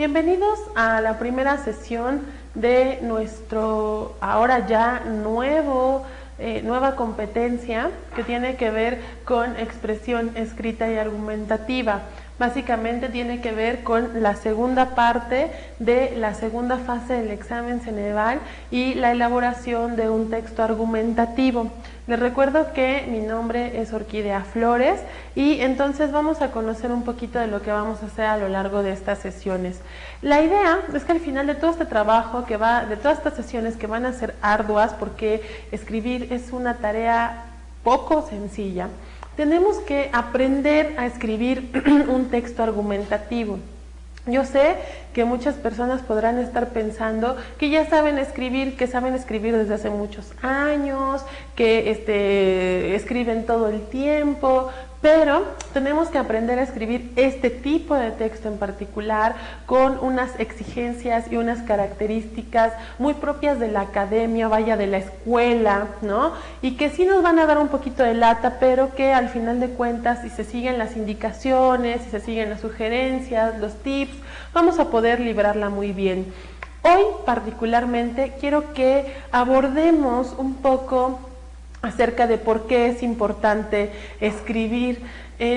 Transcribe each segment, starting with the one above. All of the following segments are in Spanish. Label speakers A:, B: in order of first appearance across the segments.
A: Bienvenidos a la primera sesión de nuestro ahora ya nueva competencia que tiene que ver con expresión escrita y argumentativa. Básicamente tiene que ver con la segunda parte de la segunda fase del examen Ceneval y la elaboración de un texto argumentativo. Les recuerdo que mi nombre es Orquídea Flores y entonces vamos a conocer un poquito de lo que vamos a hacer a lo largo de estas sesiones. La idea es que al final de todo este trabajo, de todas estas sesiones que van a ser arduas, porque escribir es una tarea poco sencilla, tenemos que aprender a escribir un texto argumentativo. Yo sé que muchas personas podrán estar pensando que ya saben escribir, que saben escribir desde hace muchos años, que escriben todo el tiempo, pero tenemos que aprender a escribir este tipo de texto en particular con unas exigencias y unas características muy propias de la academia, vaya, de la escuela, ¿no? Y que sí nos van a dar un poquito de lata, pero que al final de cuentas, si se siguen las indicaciones, si se siguen las sugerencias, los tips, vamos a poder librarla muy bien. Hoy particularmente quiero que abordemos un poco acerca de por qué es importante escribir,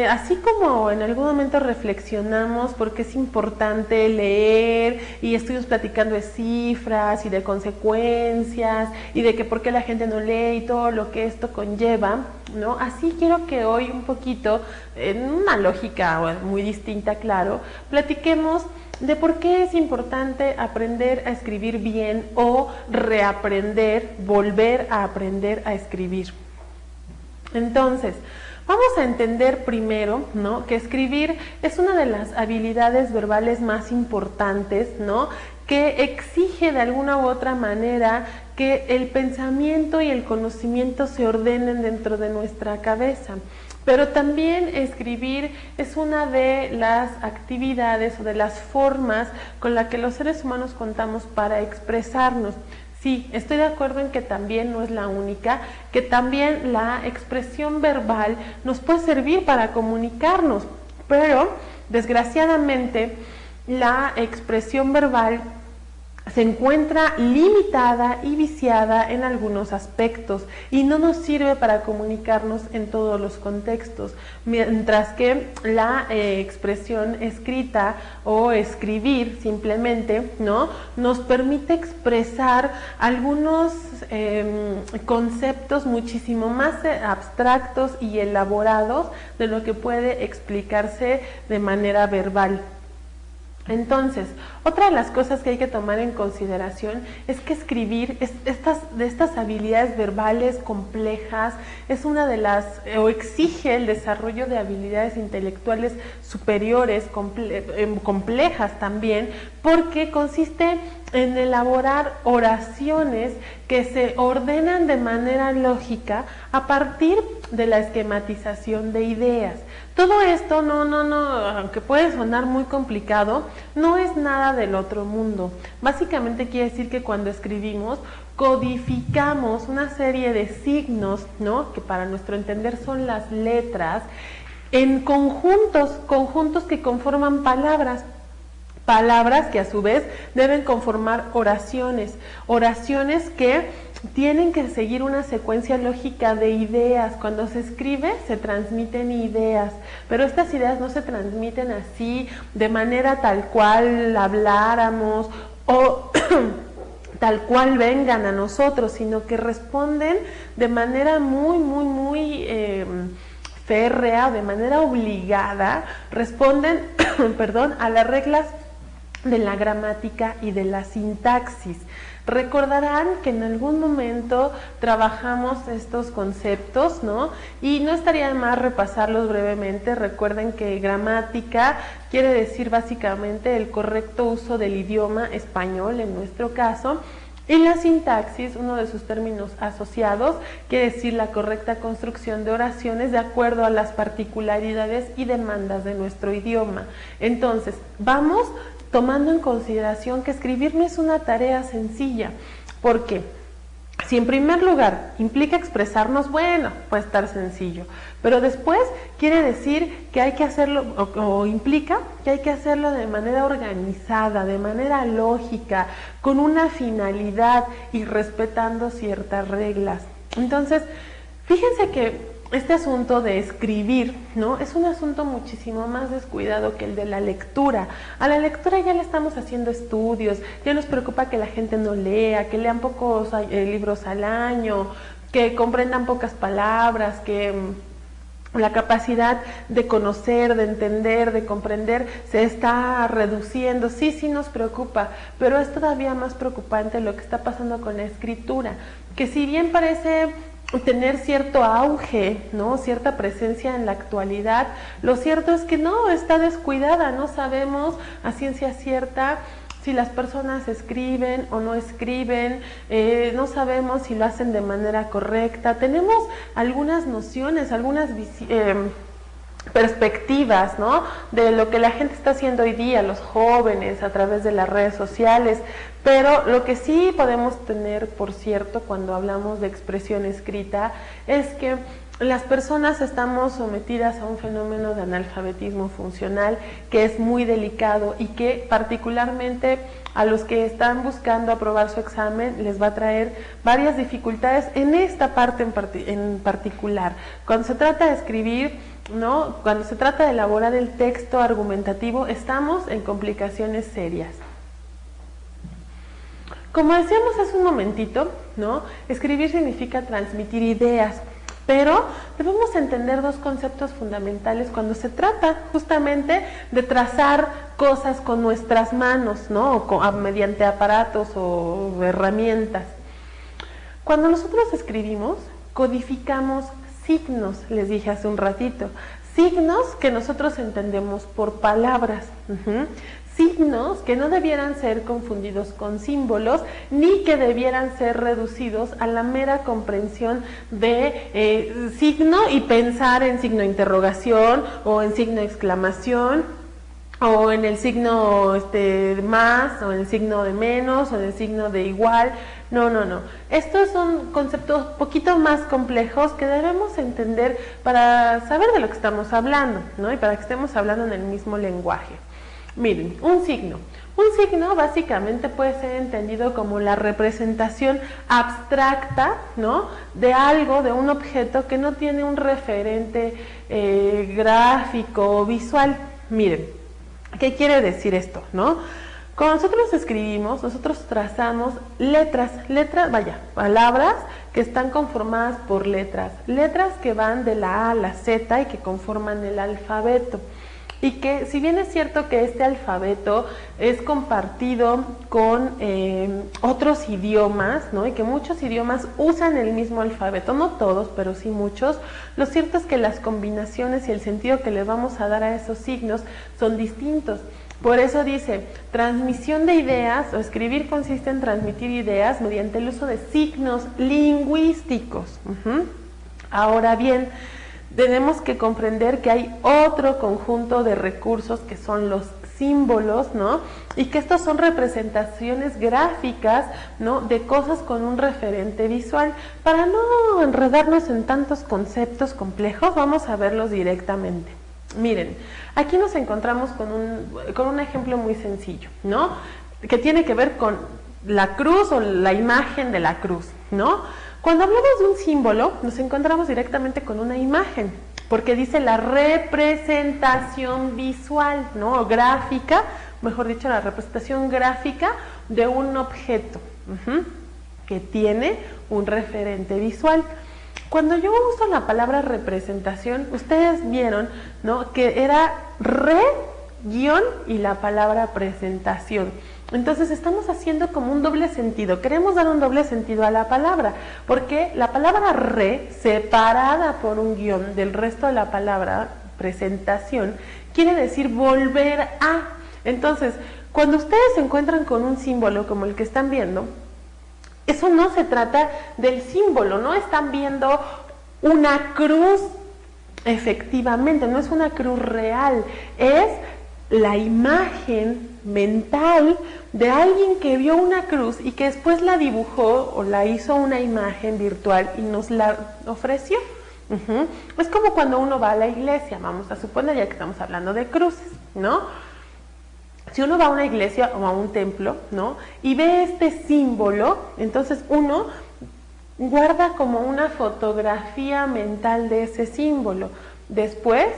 A: así como en algún momento reflexionamos por qué es importante leer y estuvimos platicando de cifras y de consecuencias y de que por qué la gente no lee y todo lo que esto conlleva, ¿no? Así quiero que hoy un poquito, en una lógica muy distinta, claro, platiquemos de por qué es importante aprender a escribir bien o reaprender, volver a aprender a escribir. Entonces, vamos a entender primero, ¿no?, que escribir es una de las habilidades verbales más importantes, ¿no?, que exige de alguna u otra manera que el pensamiento y el conocimiento se ordenen dentro de nuestra cabeza. Pero también escribir es una de las actividades o de las formas con las que los seres humanos contamos para expresarnos. Sí, estoy de acuerdo en que también no es la única, que también la expresión verbal nos puede servir para comunicarnos, pero desgraciadamente la expresión verbal se encuentra limitada y viciada en algunos aspectos y no nos sirve para comunicarnos en todos los contextos, mientras que la expresión escrita o escribir simplemente, ¿no?, nos permite expresar algunos conceptos muchísimo más abstractos y elaborados de lo que puede explicarse de manera verbal. Entonces, otra de las cosas que hay que tomar en consideración es que escribir, de estas habilidades verbales complejas, es una de las, o exige el desarrollo de habilidades intelectuales superiores, complejas también, porque consiste en elaborar oraciones que se ordenan de manera lógica a partir de la esquematización de ideas. Todo esto, aunque puede sonar muy complicado, no es nada del otro mundo. Básicamente quiere decir que cuando escribimos, codificamos una serie de signos, ¿no?, que para nuestro entender son las letras, en conjuntos que conforman palabras que a su vez deben conformar oraciones que tienen que seguir una secuencia lógica de ideas. Cuando se escribe se transmiten ideas, pero estas ideas no se transmiten así de manera tal cual habláramos o tal cual vengan a nosotros, sino que responden de manera muy férrea, de manera obligada, responden a las reglas de la gramática y de la sintaxis. Recordarán que en algún momento trabajamos estos conceptos, ¿no? Y no estaría de más repasarlos brevemente. Recuerden que gramática quiere decir básicamente el correcto uso del idioma español en nuestro caso, y la sintaxis, uno de sus términos asociados, quiere decir la correcta construcción de oraciones de acuerdo a las particularidades y demandas de nuestro idioma. Entonces, vamos tomando en consideración que escribir no es una tarea sencilla, porque Si en primer lugar implica expresarnos, bueno, puede estar sencillo, pero después quiere decir que hay que hacerlo, o implica que hay que hacerlo de manera organizada, de manera lógica, con una finalidad y respetando ciertas reglas. Entonces, fíjense que este asunto de escribir, ¿no? Es un asunto muchísimo más descuidado que el de la lectura. A la lectura ya le estamos haciendo estudios, ya nos preocupa que la gente no lea, que lean pocos libros al año, que comprendan pocas palabras, que la capacidad de conocer, de entender, de comprender se está reduciendo. Sí, sí nos preocupa, pero es todavía más preocupante lo que está pasando con la escritura, que si bien parece tener cierto auge, ¿no? Cierta presencia en la actualidad, lo cierto es que no, está descuidada, no sabemos a ciencia cierta si las personas escriben o no escriben, no sabemos si lo hacen de manera correcta, tenemos algunas nociones, algunas perspectivas, ¿no? De lo que la gente está haciendo hoy día, los jóvenes, a través de las redes sociales, pero lo que sí podemos tener, por cierto, cuando hablamos de expresión escrita, es que las personas estamos sometidas a un fenómeno de analfabetismo funcional que es muy delicado y que particularmente a los que están buscando aprobar su examen les va a traer varias dificultades en esta parte en particular. Cuando se trata de escribir, ¿no? Cuando se trata de elaborar el texto argumentativo, estamos en complicaciones serias. Como decíamos hace un momentito, ¿no? Escribir significa transmitir ideas, pero debemos entender dos conceptos fundamentales cuando se trata justamente de trazar cosas con nuestras manos, ¿no? Mediante aparatos o herramientas. Cuando nosotros escribimos, codificamos signos, les dije hace un ratito, signos que nosotros entendemos por palabras, signos que no debieran ser confundidos con símbolos, ni que debieran ser reducidos a la mera comprensión de signo y pensar en signo de interrogación o en signo de exclamación, o en el signo más, o en el signo de menos, o en el signo de igual. No, no, no. Estos son conceptos un poquito más complejos que debemos entender para saber de lo que estamos hablando, ¿no? Y para que estemos hablando en el mismo lenguaje. Miren, un signo. Un signo básicamente puede ser entendido como la representación abstracta, ¿no? De algo, de un objeto que no tiene un referente gráfico o visual. Miren, ¿qué quiere decir esto, no? Cuando nosotros escribimos, nosotros trazamos letras, palabras que están conformadas por letras que van de la A a la Z y que conforman el alfabeto. Y que si bien es cierto que este alfabeto es compartido con otros idiomas, ¿no? Y que muchos idiomas usan el mismo alfabeto, no todos, pero sí muchos, lo cierto es que las combinaciones y el sentido que le vamos a dar a esos signos son distintos. Por eso dice, transmisión de ideas, o escribir consiste en transmitir ideas mediante el uso de signos lingüísticos. Ahora bien, tenemos que comprender que hay otro conjunto de recursos que son los símbolos, ¿no? Y que estos son representaciones gráficas, ¿no? De cosas con un referente visual. Para no enredarnos en tantos conceptos complejos, vamos a verlos directamente. Miren, aquí nos encontramos con un ejemplo muy sencillo, ¿no? Que tiene que ver con la cruz o la imagen de la cruz, ¿no? Cuando hablamos de un símbolo, nos encontramos directamente con una imagen, porque dice la representación visual, ¿no? O gráfica, mejor dicho, la representación gráfica de un objeto que tiene un referente visual. Cuando yo uso la palabra representación, ustedes vieron, ¿no? Que era guión y la palabra presentación. Entonces estamos haciendo como un doble sentido, queremos dar un doble sentido a la palabra, porque la palabra separada por un guión del resto de la palabra presentación, quiere decir volver a. Entonces, cuando ustedes se encuentran con un símbolo como el que están viendo, eso no se trata del símbolo, no están viendo una cruz efectivamente, no es una cruz real, es la imagen mental de alguien que vio una cruz y que después la dibujó o la hizo una imagen virtual y nos la ofreció. Es como cuando uno va a la iglesia, vamos a suponer, ya que estamos hablando de cruces, ¿no? Si uno va a una iglesia o a un templo, ¿no? Y ve este símbolo, entonces uno guarda como una fotografía mental de ese símbolo. Después,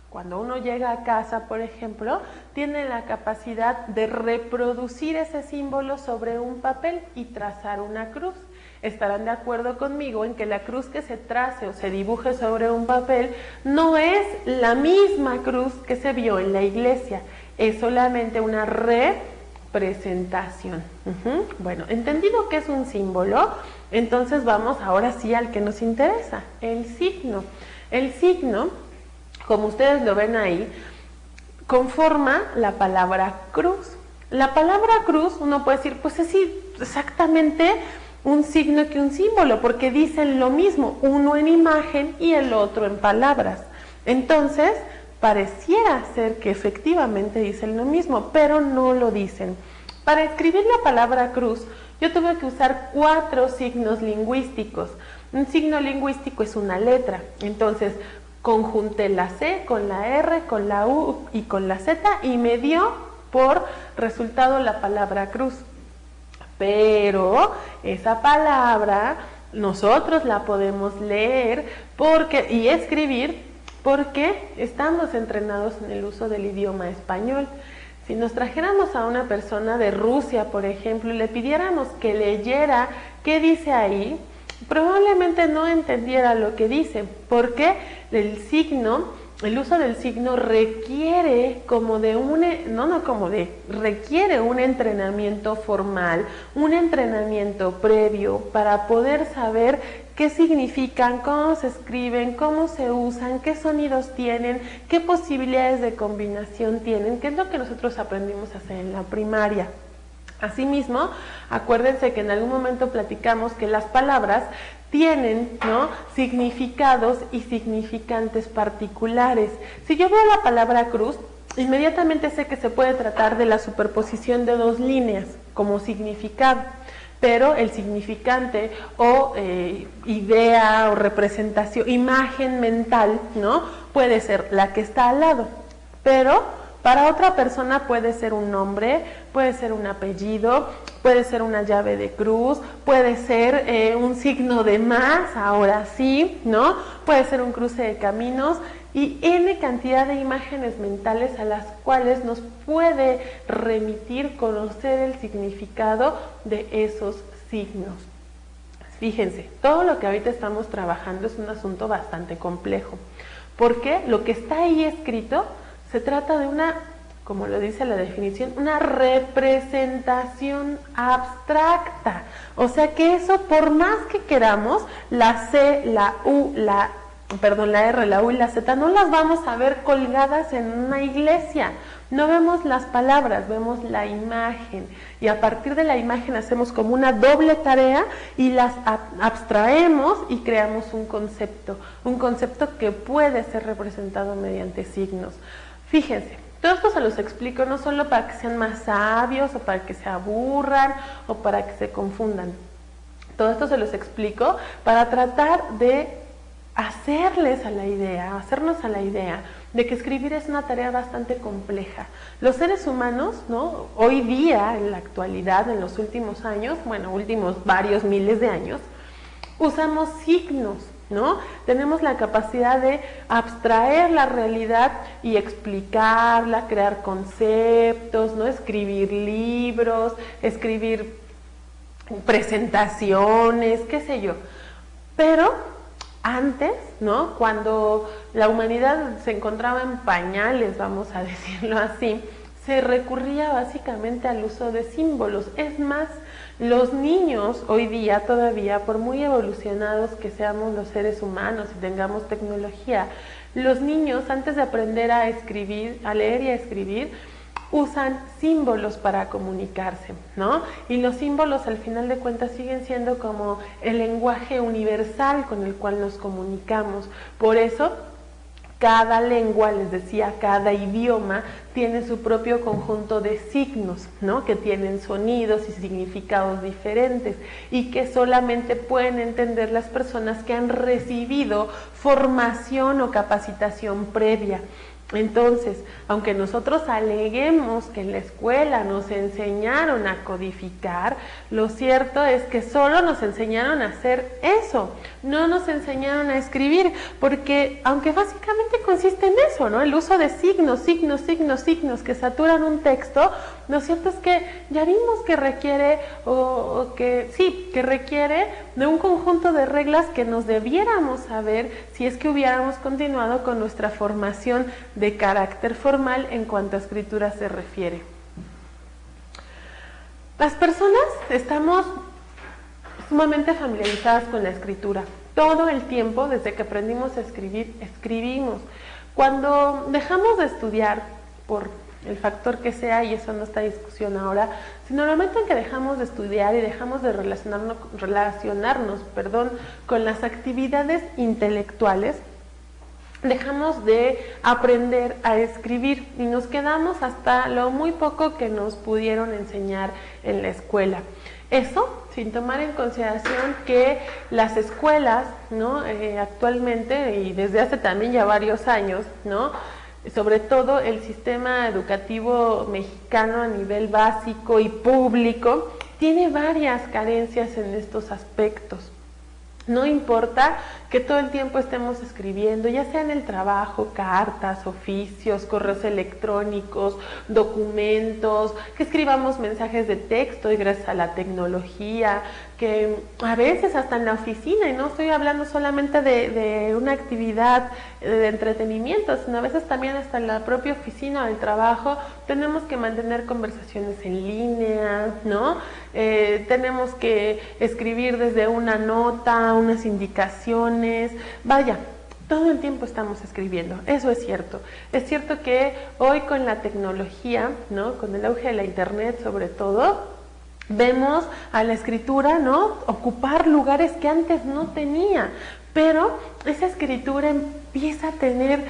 A: cuando uno llega a casa, por ejemplo, tiene la capacidad de reproducir ese símbolo sobre un papel y trazar una cruz. Estarán de acuerdo conmigo en que la cruz que se trace o se dibuje sobre un papel no es la misma cruz que se vio en la iglesia, es solamente una representación. Bueno, entendido que es un símbolo, entonces vamos ahora sí al que nos interesa, el signo. El signo, como ustedes lo ven ahí, conforma la palabra cruz. La palabra cruz, uno puede decir, pues es exactamente un signo que un símbolo, porque dicen lo mismo, uno en imagen y el otro en palabras. Entonces, pareciera ser que efectivamente dicen lo mismo, pero no lo dicen. Para escribir la palabra cruz, yo tuve que usar 4 signos lingüísticos. Un signo lingüístico es una letra, entonces conjunté la C con la R, con la U y con la Z y me dio por resultado la palabra cruz. Pero esa palabra nosotros la podemos leer y escribir porque estamos entrenados en el uso del idioma español. Si nos trajéramos a una persona de Rusia, por ejemplo, y le pidiéramos que leyera qué dice ahí, probablemente no entendiera lo que dice, porque el uso del signo requiere requiere un entrenamiento formal, un entrenamiento previo para poder saber qué significan, cómo se escriben, cómo se usan, qué sonidos tienen, qué posibilidades de combinación tienen, que es lo que nosotros aprendimos a hacer en la primaria. Asimismo, acuérdense que en algún momento platicamos que las palabras tienen, ¿no?, significados y significantes particulares. Si yo veo la palabra cruz, inmediatamente sé que se puede tratar de la superposición de 2 líneas como significado, pero el significante o idea o representación, imagen mental, ¿no?, puede ser la que está al lado, pero para otra persona puede ser un nombre, puede ser un apellido, puede ser una llave de cruz, puede ser un signo de más, ahora sí, ¿no? Puede ser un cruce de caminos y N cantidad de imágenes mentales a las cuales nos puede remitir conocer el significado de esos signos. Fíjense, todo lo que ahorita estamos trabajando es un asunto bastante complejo, porque lo que está ahí escrito se trata de como lo dice la definición, una representación abstracta. O sea que eso, por más que queramos, la C, la R, la U y la Z, no las vamos a ver colgadas en una iglesia. No vemos las palabras, vemos la imagen. Y a partir de la imagen hacemos como una doble tarea y las abstraemos y creamos un concepto que puede ser representado mediante signos. Fíjense, todo esto se los explico no solo para que sean más sabios o para que se aburran o para que se confundan. Todo esto se los explico para tratar de hacernos a la idea de que escribir es una tarea bastante compleja. Los seres humanos, ¿no?, hoy día, en la actualidad, en los últimos años, últimos varios miles de años, usamos signos, ¿no? Tenemos la capacidad de abstraer la realidad y explicarla, crear conceptos, ¿no?, escribir libros, escribir presentaciones, qué sé yo. Pero antes, ¿no?, cuando la humanidad se encontraba en pañales, vamos a decirlo así, se recurría básicamente al uso de símbolos. Es más, los niños hoy día todavía, por muy evolucionados que seamos los seres humanos y tengamos tecnología, los niños antes de aprender a escribir, a leer y a escribir, usan símbolos para comunicarse, ¿no? Y los símbolos al final de cuentas siguen siendo como el lenguaje universal con el cual nos comunicamos. Por eso, Cada lengua, les decía, cada idioma tiene su propio conjunto de signos, ¿no? Que tienen sonidos y significados diferentes y que solamente pueden entender las personas que han recibido formación o capacitación previa. Entonces, aunque nosotros aleguemos que en la escuela nos enseñaron a codificar, lo cierto es que solo nos enseñaron a hacer eso, no nos enseñaron a escribir, porque aunque básicamente consiste en eso, ¿no? El uso de signos que saturan un texto, lo cierto es que ya vimos que requiere, que requiere de un conjunto de reglas que nos debiéramos saber si es que hubiéramos continuado con nuestra formación de carácter formal en cuanto a escritura se refiere. Las personas estamos sumamente familiarizadas con la escritura. Todo el tiempo, desde que aprendimos a escribir, escribimos. Cuando dejamos de estudiar, por el factor que sea, y eso no está en discusión ahora, sino en el momento en que dejamos de estudiar y dejamos de relacionarnos con las actividades intelectuales, dejamos de aprender a escribir y nos quedamos hasta lo muy poco que nos pudieron enseñar en la escuela. Eso sin tomar en consideración que las escuelas, ¿no? Actualmente y desde hace también ya varios años, ¿no? Sobre todo el sistema educativo mexicano a nivel básico y público, tiene varias carencias en estos aspectos. No importa que todo el tiempo estemos escribiendo, ya sea en el trabajo, cartas, oficios, correos electrónicos, documentos, que escribamos mensajes de texto y gracias a la tecnología, que a veces hasta en la oficina, y no estoy hablando solamente de una actividad de entretenimiento, sino a veces también hasta en la propia oficina del trabajo, tenemos que mantener conversaciones en línea, ¿no? Tenemos que escribir desde una nota, unas indicaciones, vaya, todo el tiempo estamos escribiendo, eso es cierto. Es cierto que hoy con la tecnología, ¿no? Con el auge de la internet sobre todo, vemos a la escritura, ¿no? Ocupar lugares que antes no tenía, pero esa escritura empieza a tener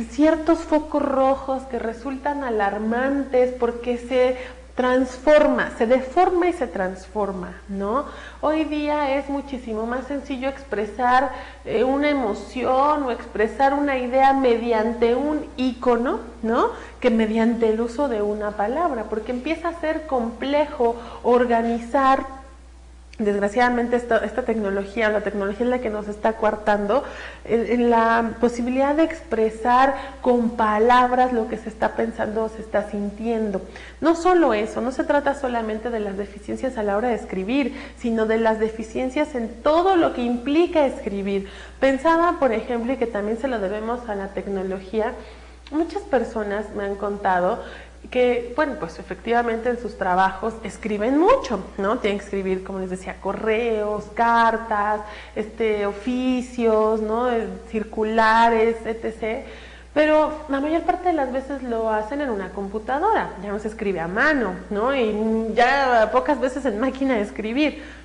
A: ciertos focos rojos que resultan alarmantes porque se transforma, se deforma y se transforma, ¿no? Hoy día es muchísimo más sencillo expresar una emoción o expresar una idea mediante un icono, ¿no? Que mediante el uso de una palabra, porque empieza a ser complejo organizar. Desgraciadamente esta tecnología, la tecnología es la que nos está coartando en la posibilidad de expresar con palabras lo que se está pensando o se está sintiendo. No solo eso, no se trata solamente de las deficiencias a la hora de escribir, sino de las deficiencias en todo lo que implica escribir. Pensaba, por ejemplo, y que también se lo debemos a la tecnología, muchas personas me han contado que, bueno, pues efectivamente en sus trabajos escriben mucho, ¿no? Tienen que escribir, como les decía, correos, cartas, oficios, ¿no? Circulares, etc. Pero la mayor parte de las veces lo hacen en una computadora, ya no se escribe a mano, ¿no? Y ya pocas veces en máquina de escribir.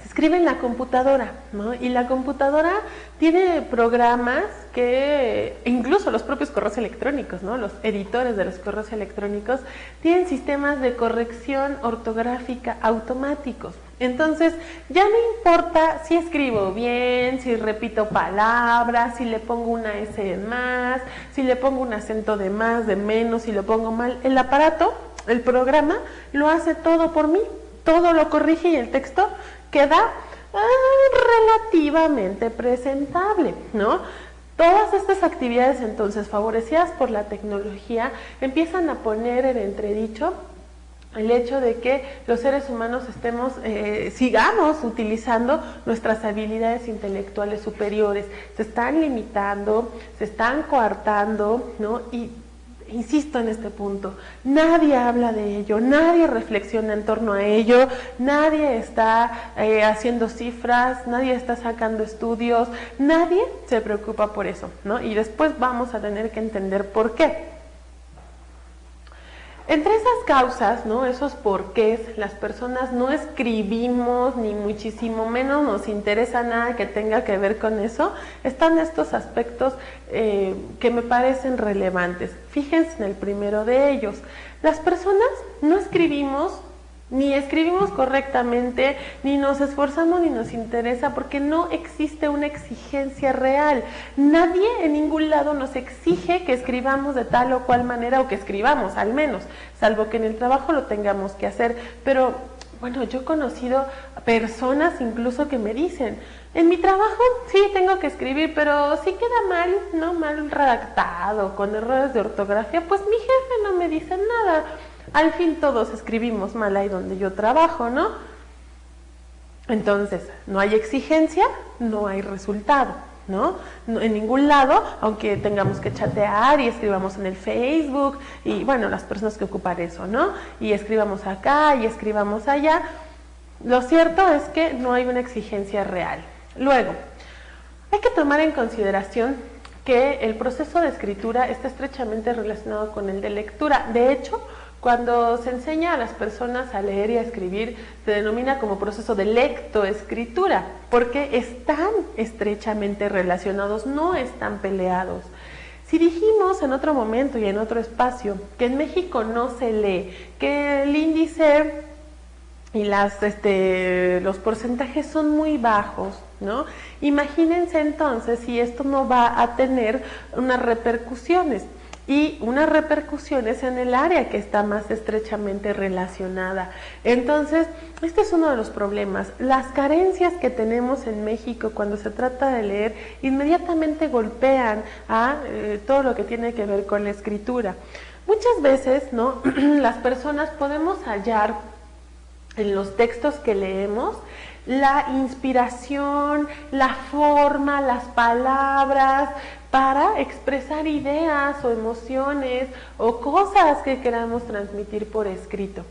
A: Se escribe en la computadora, ¿no? Y la computadora tiene programas que, incluso los propios correos electrónicos, ¿no? Los editores de los correos electrónicos tienen sistemas de corrección ortográfica automáticos. Entonces, ya no importa si escribo bien, si repito palabras, si le pongo una S de más, si le pongo un acento de más, de menos, si lo pongo mal. El aparato, el programa, lo hace todo por mí, todo lo corrige y el texto queda relativamente presentable, ¿no? Todas estas actividades entonces favorecidas por la tecnología empiezan a poner en entredicho el hecho de que los seres humanos sigamos utilizando nuestras habilidades intelectuales superiores. Se están limitando, se están coartando, ¿no? Y insisto en este punto, nadie habla de ello, nadie reflexiona en torno a ello, nadie está haciendo cifras, nadie está sacando estudios, nadie se preocupa por eso, ¿no? Y después vamos a tener que entender por qué. Entre esas causas, ¿no? Esos porqués, las personas no escribimos, ni muchísimo menos nos interesa nada que tenga que ver con eso, están estos aspectos que me parecen relevantes. Fíjense en el primero de ellos. Las personas no escribimos, ni escribimos correctamente, ni nos esforzamos, ni nos interesa, porque no existe una exigencia real. Nadie en ningún lado nos exige que escribamos de tal o cual manera, o que escribamos al menos, salvo que en el trabajo lo tengamos que hacer. Pero bueno, yo he conocido personas incluso que me dicen, en mi trabajo sí tengo que escribir, pero si queda mal, ¿no? Mal redactado, con errores de ortografía, pues mi jefe no me dice nada. Al fin todos escribimos mal ahí donde yo trabajo, ¿no? Entonces, no hay exigencia, no hay resultado, ¿no? En ningún lado, aunque tengamos que chatear y escribamos en el Facebook, y bueno, las personas que ocupan eso, ¿no? Y escribamos acá y escribamos allá, lo cierto es que no hay una exigencia real. Luego, hay que tomar en consideración que el proceso de escritura está estrechamente relacionado con el de lectura. De hecho, cuando se enseña a las personas a leer y a escribir, se denomina como proceso de lectoescritura, porque están estrechamente relacionados, no están peleados. Si dijimos en otro momento y en otro espacio que en México no se lee, que el índice y los porcentajes son muy bajos, ¿no? Imagínense entonces si esto no va a tener unas repercusiones. Y unas repercusiones en el área que está más estrechamente relacionada. Entonces, este es uno de los problemas. Las carencias que tenemos en México cuando se trata de leer inmediatamente golpean a todo lo que tiene que ver con la escritura. Muchas veces, ¿no? Las personas podemos hallar en los textos que leemos la inspiración, la forma, las palabras para expresar ideas o emociones o cosas que queramos transmitir por escrito.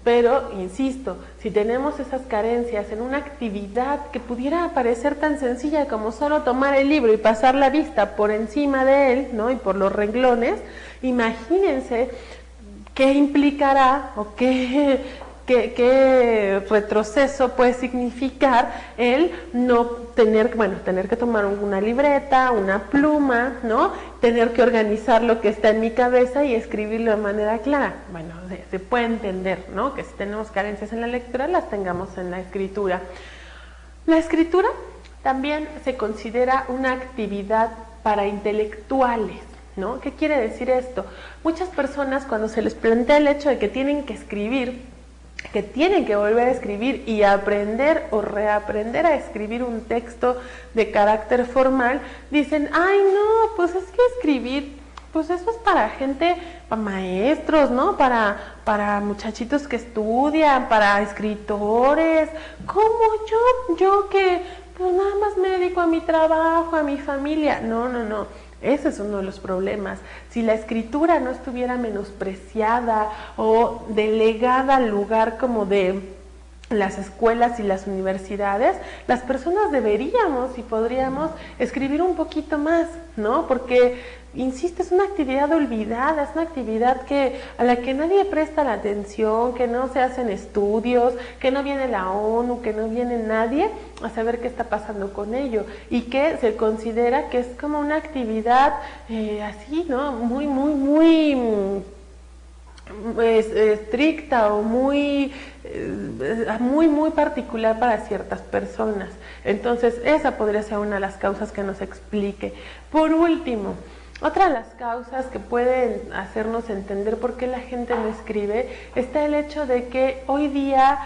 A: Pero, insisto, si tenemos esas carencias en una actividad que pudiera parecer tan sencilla como solo tomar el libro y pasar la vista por encima de él, ¿no? Y por los renglones, imagínense qué implicará o qué retroceso puede significar el no tener que tomar una libreta, una pluma, ¿no? Tener que organizar lo que está en mi cabeza y escribirlo de manera clara. Bueno, se puede entender, ¿no? Que si tenemos carencias en la lectura, las tengamos en la escritura. La escritura también se considera una actividad para intelectuales, ¿no? ¿Qué quiere decir esto? Muchas personas, cuando se les plantea el hecho de que tienen que escribir, que tienen que volver a escribir y aprender o reaprender a escribir un texto de carácter formal, dicen, ay no, pues es que escribir, pues eso es para gente, para maestros, ¿no? Para muchachitos que estudian, para escritores, como yo que pues nada más me dedico a mi trabajo, a mi familia. No. Ese es uno de los problemas. Si la escritura no estuviera menospreciada o delegada al lugar como de las escuelas y las universidades, las personas deberíamos y podríamos escribir un poquito más, ¿no? Porque, insisto, es una actividad olvidada, es una actividad a la que nadie presta la atención, que no se hacen estudios, que no viene la ONU, que no viene nadie a saber qué está pasando con ello, y que se considera que es como una actividad así, ¿no? Muy estricta o muy particular para ciertas personas. Entonces, esa podría ser una de las causas que nos explique. Por último, otra de las causas que pueden hacernos entender por qué la gente no escribe está el hecho de que hoy día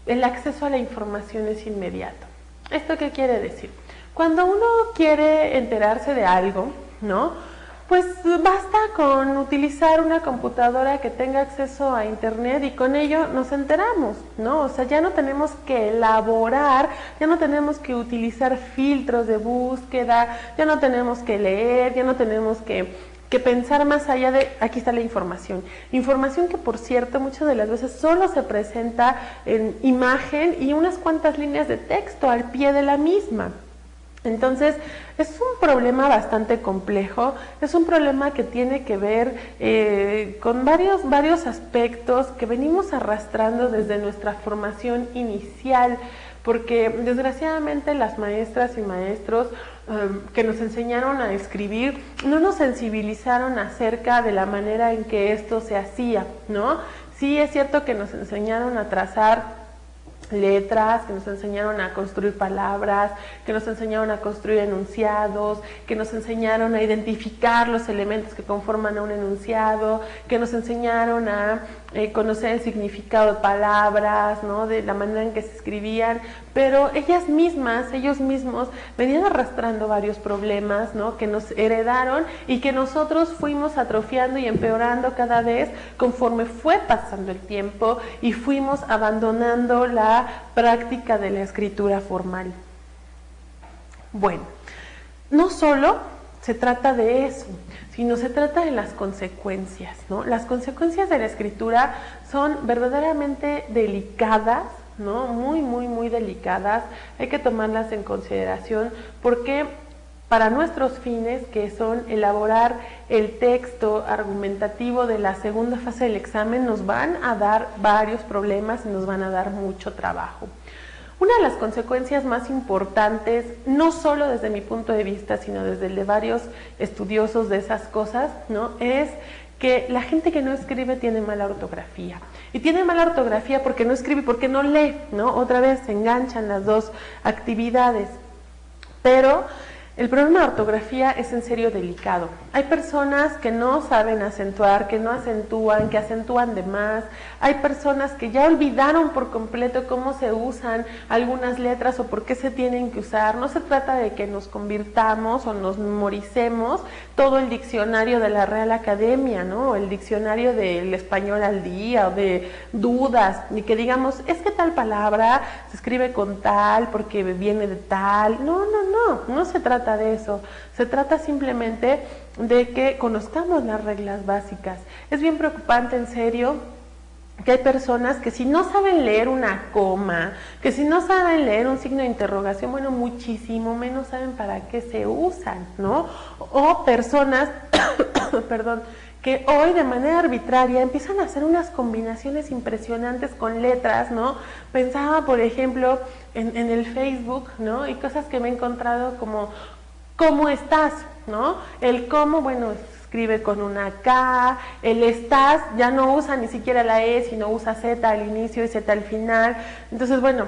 A: el acceso a la información es inmediato. ¿Esto qué quiere decir? Cuando uno quiere enterarse de algo, ¿no? Pues basta con utilizar una computadora que tenga acceso a internet y con ello nos enteramos, ¿no? O sea, ya no tenemos que elaborar, ya no tenemos que utilizar filtros de búsqueda, ya no tenemos que leer, ya no tenemos que pensar más allá de, aquí está la información. Información que, por cierto, muchas de las veces solo se presenta en imagen y unas cuantas líneas de texto al pie de la misma. Entonces, es un problema bastante complejo, es un problema que tiene que ver con varios aspectos que venimos arrastrando desde nuestra formación inicial, porque desgraciadamente las maestras y maestros que nos enseñaron a escribir no nos sensibilizaron acerca de la manera en que esto se hacía, ¿no? Sí es cierto que nos enseñaron a trazar letras, que nos enseñaron a construir palabras, que nos enseñaron a construir enunciados, que nos enseñaron a identificar los elementos que conforman a un enunciado, que nos enseñaron a conocer el significado de palabras, ¿no? De la manera en que se escribían, pero ellas mismas, ellos mismos venían arrastrando varios problemas, ¿no? Que nos heredaron y que nosotros fuimos atrofiando y empeorando cada vez conforme fue pasando el tiempo y fuimos abandonando la práctica de la escritura formal. Bueno, no solo se trata de eso, sino se trata de las consecuencias, ¿no? Las consecuencias de la escritura son verdaderamente delicadas, ¿no? Muy delicadas. Hay que tomarlas en consideración porque para nuestros fines, que son elaborar el texto argumentativo de la segunda fase del examen, nos van a dar varios problemas y nos van a dar mucho trabajo. Una de las consecuencias más importantes, no solo desde mi punto de vista, sino desde el de varios estudiosos de esas cosas, ¿no? Es que la gente que no escribe tiene mala ortografía. Y tiene mala ortografía porque no escribe, porque no lee, ¿no? Otra vez se enganchan las dos actividades. Pero el problema de ortografía es en serio delicado. Hay personas que no saben acentuar, que no acentúan, que acentúan de más. Hay personas que ya olvidaron por completo cómo se usan algunas letras o por qué se tienen que usar. No se trata de que nos convirtamos o nos memoricemos todo el diccionario de la Real Academia, ¿no? O el diccionario del español al día o de dudas, ni que digamos, es que tal palabra se escribe con tal porque viene de tal. No se trata de eso. Se trata simplemente de que conozcamos las reglas básicas. Es bien preocupante, en serio, que hay personas que si no saben leer una coma, que si no saben leer un signo de interrogación, bueno, muchísimo menos saben para qué se usan, ¿no? O personas, perdón, que hoy de manera arbitraria empiezan a hacer unas combinaciones impresionantes con letras, ¿no? Pensaba, por ejemplo, en el Facebook, ¿no? Y cosas que me he encontrado como ¿cómo estás? ¿No? El cómo, bueno, escribe con una K, el estás ya no usa ni siquiera la E, sino usa Z al inicio y Z al final. Entonces, bueno,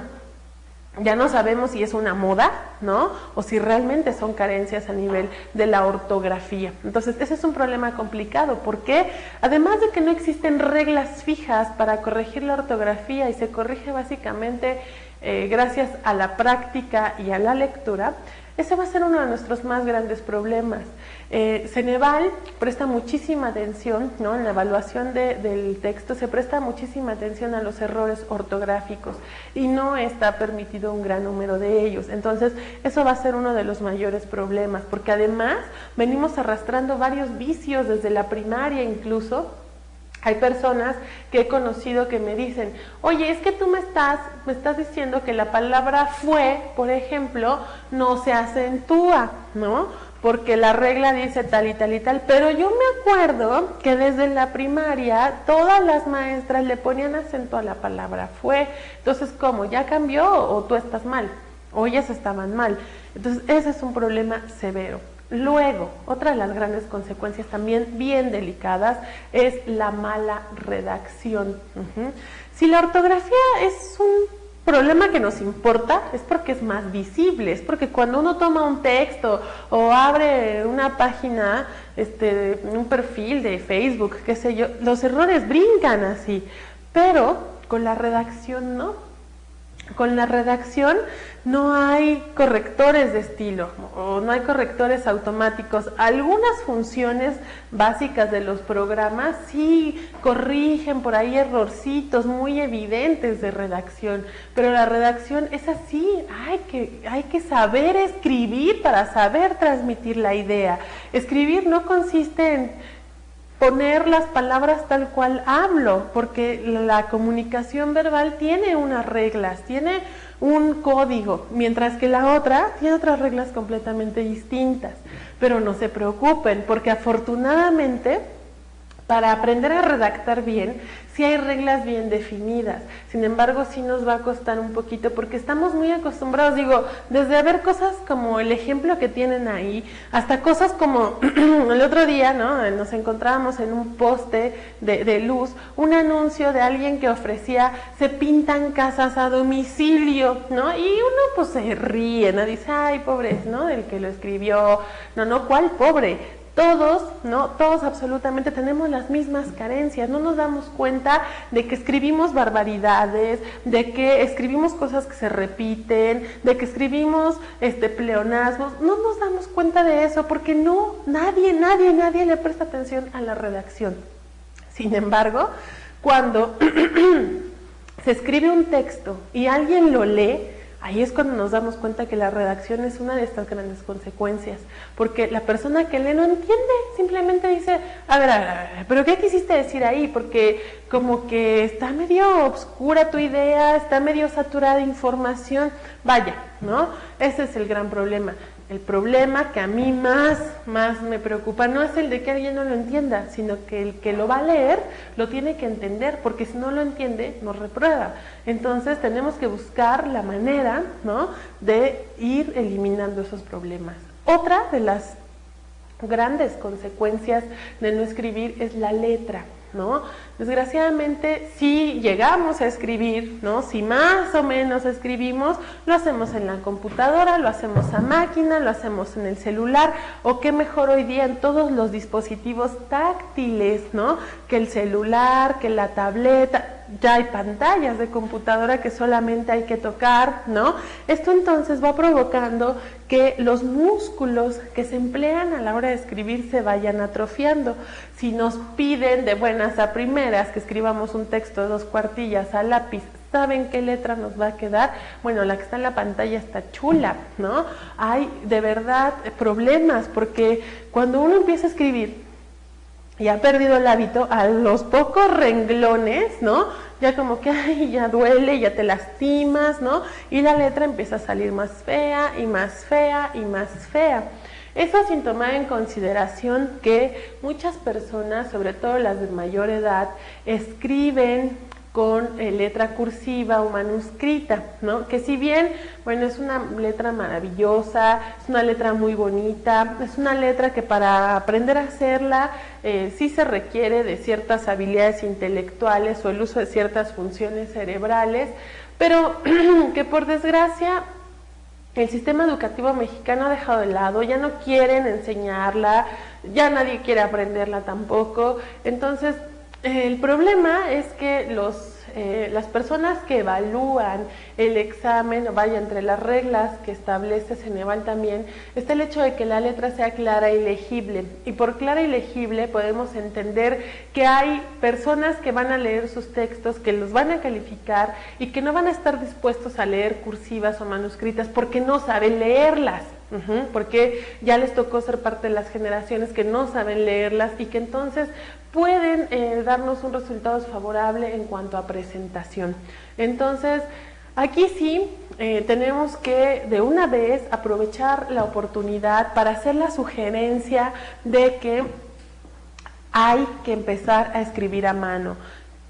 A: ya no sabemos si es una moda, ¿no? O si realmente son carencias a nivel de la ortografía. Entonces, ese es un problema complicado, porque además de que no existen reglas fijas para corregir la ortografía y se corrige básicamente gracias a la práctica y a la lectura, ese va a ser uno de nuestros más grandes problemas. Ceneval presta muchísima atención, ¿no? En la evaluación del texto se presta muchísima atención a los errores ortográficos y no está permitido un gran número de ellos. Entonces, eso va a ser uno de los mayores problemas, porque además venimos arrastrando varios vicios desde la primaria incluso. Hay personas que he conocido que me dicen, oye, es que tú me estás diciendo que la palabra fue, por ejemplo, no se acentúa, ¿no? Porque la regla dice tal y tal y tal, pero yo me acuerdo que desde la primaria todas las maestras le ponían acento a la palabra fue. Entonces, ¿cómo? ¿Ya cambió o tú estás mal? O ellas estaban mal. Entonces, ese es un problema severo. Luego, otra de las grandes consecuencias también bien delicadas es la mala redacción. Si la ortografía es un problema que nos importa, es porque es más visible, es porque cuando uno toma un texto o abre una página, un perfil de Facebook, qué sé yo, los errores brincan así, pero con la redacción no. Con la redacción no hay correctores de estilo o no hay correctores automáticos. Algunas funciones básicas de los programas sí corrigen por ahí errorcitos muy evidentes de redacción, pero la redacción es así, hay que saber escribir para saber transmitir la idea. Escribir no consiste en poner las palabras tal cual hablo, porque la comunicación verbal tiene unas reglas, tiene un código, mientras que la otra tiene otras reglas completamente distintas. Pero no se preocupen, porque afortunadamente para aprender a redactar bien, sí hay reglas bien definidas. Sin embargo, sí nos va a costar un poquito porque estamos muy acostumbrados, digo, desde ver cosas como el ejemplo que tienen ahí, hasta cosas como el otro día, ¿no? Nos encontrábamos en un poste de luz, un anuncio de alguien que ofrecía, se pintan casas a domicilio, ¿no? Y uno pues se ríe, ¿no? Dice, ay, pobre, ¿no? El que lo escribió, no, ¿cuál pobre? Todos, ¿no? Todos absolutamente tenemos las mismas carencias, no nos damos cuenta de que escribimos barbaridades, de que escribimos cosas que se repiten, de que escribimos pleonasmos, no nos damos cuenta de eso porque nadie le presta atención a la redacción. Sin embargo, cuando se escribe un texto y alguien lo lee, ahí es cuando nos damos cuenta que la redacción es una de estas grandes consecuencias, porque la persona que lee no entiende, simplemente dice, a ver, pero ¿qué quisiste decir ahí? Porque como que está medio obscura tu idea, está medio saturada de información, vaya, ¿no? Ese es el gran problema. El problema que a mí más me preocupa no es el de que alguien no lo entienda, sino que el que lo va a leer lo tiene que entender, porque si no lo entiende, nos reprueba. Entonces tenemos que buscar la manera, ¿no?, de ir eliminando esos problemas. Otra de las grandes consecuencias de no escribir es la letra, ¿no? Desgraciadamente, si llegamos a escribir, ¿no? Si más o menos escribimos, lo hacemos en la computadora, lo hacemos a máquina, lo hacemos en el celular, o qué mejor hoy día en todos los dispositivos táctiles, ¿no? Que el celular, que la tableta, ya hay pantallas de computadora que solamente hay que tocar, ¿no? Esto entonces va provocando que los músculos que se emplean a la hora de escribir se vayan atrofiando. Si nos piden de buenas a primeras que escribamos un texto de 2 cuartillas a lápiz, ¿saben qué letra nos va a quedar? Bueno, la que está en la pantalla está chula, ¿no? Hay de verdad problemas porque cuando uno empieza a escribir y ha perdido el hábito, a los pocos renglones, ¿no? Ya como que, ay, ya duele, ya te lastimas, ¿no? Y la letra empieza a salir más fea y más fea y más fea. Eso sin tomar en consideración que muchas personas, sobre todo las de mayor edad, escriben con letra cursiva o manuscrita, ¿no? Que si bien, bueno, es una letra maravillosa, es una letra muy bonita, es una letra que para aprender a hacerla sí se requiere de ciertas habilidades intelectuales o el uso de ciertas funciones cerebrales, pero que por desgracia el sistema educativo mexicano ha dejado de lado, ya no quieren enseñarla, ya nadie quiere aprenderla tampoco. Entonces, el problema es que las personas que evalúan el examen, vaya, entre las reglas que establece Ceneval también, está el hecho de que la letra sea clara y legible. Y por clara y legible podemos entender que hay personas que van a leer sus textos, que los van a calificar y que no van a estar dispuestos a leer cursivas o manuscritas porque no saben leerlas. Porque ya les tocó ser parte de las generaciones que no saben leerlas y que entonces pueden darnos un resultado desfavorable en cuanto a presentación. Entonces, aquí sí tenemos que de una vez aprovechar la oportunidad para hacer la sugerencia de que hay que empezar a escribir a mano.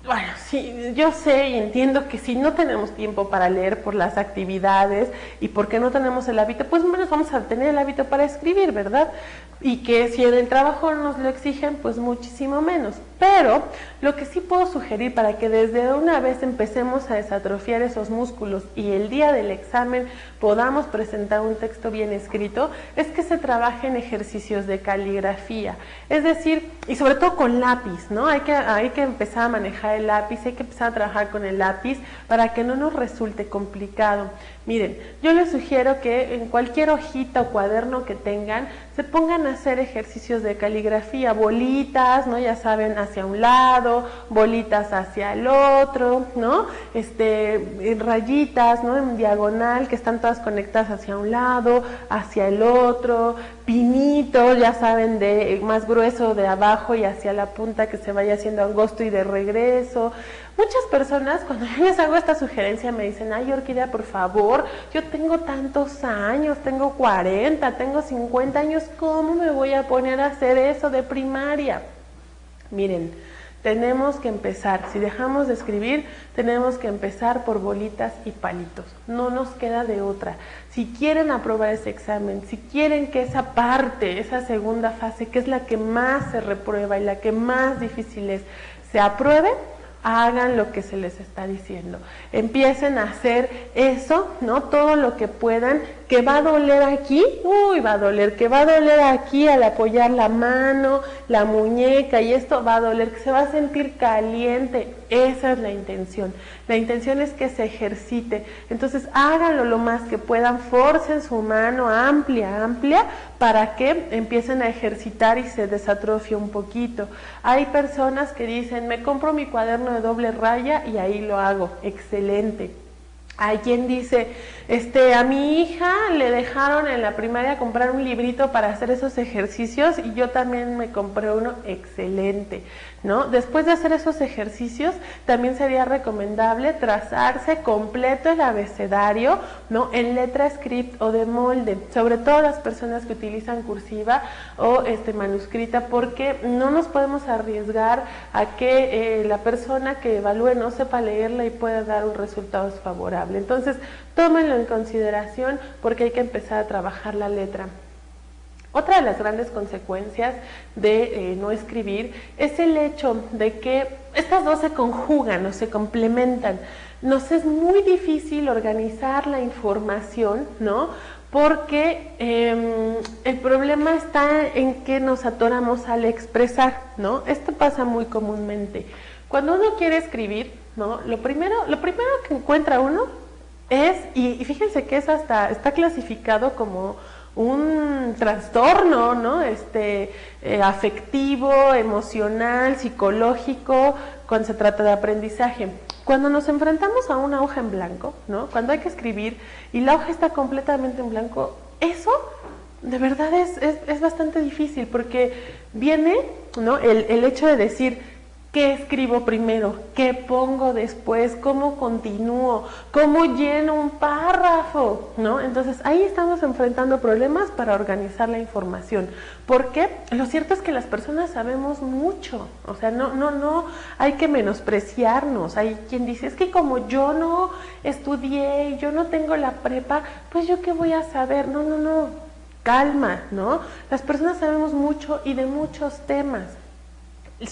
A: Bueno, sí, yo sé y entiendo que si no tenemos tiempo para leer por las actividades y porque no tenemos el hábito, pues menos vamos a tener el hábito para escribir, ¿verdad? Y que si en el trabajo nos lo exigen, pues muchísimo menos. Pero lo que sí puedo sugerir para que desde una vez empecemos a desatrofiar esos músculos y el día del examen podamos presentar un texto bien escrito, es que se trabaje en ejercicios de caligrafía. Es decir, y sobre todo con lápiz, ¿no? Hay que empezar a manejar el lápiz, hay que empezar a trabajar con el lápiz para que no nos resulte complicado. Miren, yo les sugiero que en cualquier hojita o cuaderno que tengan, se pongan a hacer ejercicios de caligrafía, bolitas, ¿no? Ya saben, hacia un lado, bolitas hacia el otro, ¿no? Rayitas, ¿no? En diagonal, que están todas conectadas hacia un lado, hacia el otro, pinitos, ya saben, de más grueso de abajo y hacia la punta que se vaya haciendo angosto y de regreso. Muchas personas, cuando yo les hago esta sugerencia, me dicen, ay, Orquídea, por favor, yo tengo tantos años, tengo 40, tengo 50 años, ¿cómo me voy a poner a hacer eso de primaria? Miren, tenemos que empezar, si dejamos de escribir, tenemos que empezar por bolitas y palitos, no nos queda de otra. Si quieren aprobar ese examen, si quieren que esa parte, esa segunda fase, que es la que más se reprueba y la que más difícil es, se apruebe, hagan lo que se les está diciendo, empiecen a hacer eso, ¿no? Todo lo que puedan, que va a doler aquí, uy, va a doler, que va a doler aquí al apoyar la mano, la muñeca, y esto va a doler, que se va a sentir caliente, esa es la intención es que se ejercite, entonces háganlo lo más que puedan, forcen su mano amplia, para que empiecen a ejercitar y se desatrofie un poquito. Hay personas que dicen, me compro mi cuaderno de doble raya y ahí lo hago, excelente. Hay quien dice, a mi hija le dejaron en la primaria comprar un librito para hacer esos ejercicios y yo también me compré uno, excelente, ¿no? Después de hacer esos ejercicios, también sería recomendable trazarse completo el abecedario, ¿no? En letra script o de molde, sobre todo las personas que utilizan cursiva o manuscrita, porque no nos podemos arriesgar a que la persona que evalúe no sepa leerla y pueda dar un resultado desfavorable. Entonces, tómenlo en consideración porque hay que empezar a trabajar la letra. Otra de las grandes consecuencias de no escribir es el hecho de que estas dos se conjugan o se complementan. Nos es muy difícil organizar la información, ¿no? Porque el problema está en que nos atoramos al expresar, ¿no? Esto pasa muy comúnmente. Cuando uno quiere escribir, ¿no? Lo primero que encuentra uno es, y fíjense que eso hasta está clasificado como un trastorno, ¿no? Afectivo, emocional, psicológico, cuando se trata de aprendizaje. Cuando nos enfrentamos a una hoja en blanco, ¿no? Cuando hay que escribir y la hoja está completamente en blanco, eso de verdad es bastante difícil porque viene, ¿no? El hecho de decir, ¿qué escribo primero? ¿Qué pongo después? ¿Cómo continúo? ¿Cómo lleno un párrafo? ¿No? Entonces ahí estamos enfrentando problemas para organizar la información. Porque lo cierto es que las personas sabemos mucho. O sea, no hay que menospreciarnos. Hay quien dice, es que como yo no estudié y yo no tengo la prepa, pues yo qué voy a saber. No. Calma, ¿no? Las personas sabemos mucho y de muchos temas.